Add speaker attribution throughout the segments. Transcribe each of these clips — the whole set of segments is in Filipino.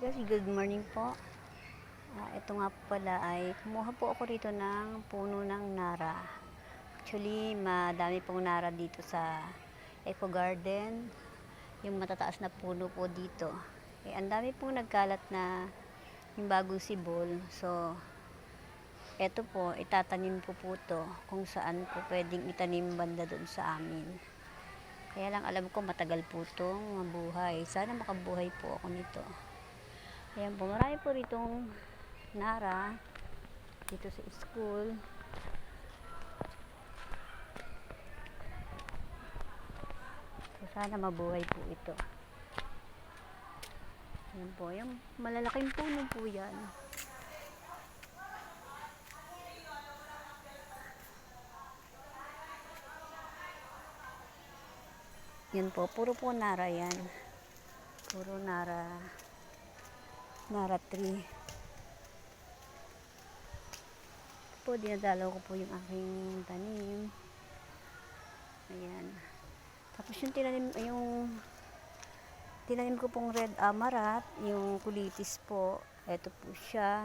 Speaker 1: Guys, good morning po. Ito nga po pala ay kumuha po ako rito ng puno ng nara. Actually, madami pong nara dito sa Eco Garden. Yung matataas na puno po dito. Ang dami pong nagkalat na yung bagong sibol. So, eto po, itatanim ko po to kung saan po pwedeng itanim banda doon sa amin. Kaya lang alam ko matagal po itong mabuhay. Sana makabuhay po ako nito. Ayan po, marami po ritong nara dito sa school. So, sana mabuhay po ito. Ayan po, yung malalaking puno po yan. Yan po, puro po nara yan. Puro nara tree. Po, dinadalaw ko po yung aking tanim. Ayan. Tapos yung tinanim ko pong red amaranth, yung kulitis po. Ito po siya.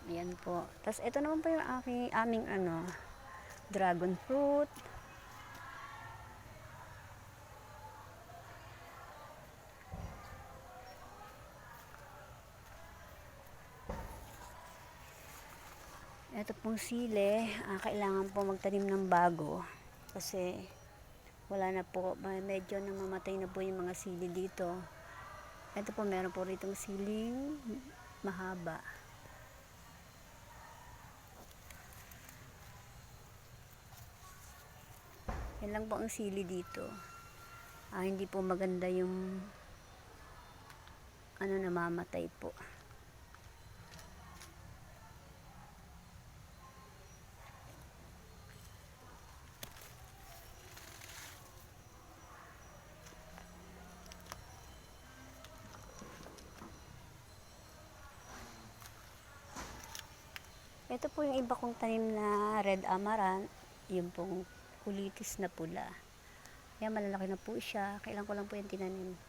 Speaker 1: Ayan po. Tapos ito naman po yung aming dragon fruit. Ito pong sili, kailangan po magtanim ng bago kasi wala na po, medyo namamatay na po yung mga sili dito. Ito po, meron po ritong siling mahaba. Yan lang po ang sili dito. Hindi po maganda yung namamatay po. Ito po yung iba kong tanim na red amaranth, yung pong kulitis na pula. Kaya malalaki na po siya, kailan ko lang po yung tinanim.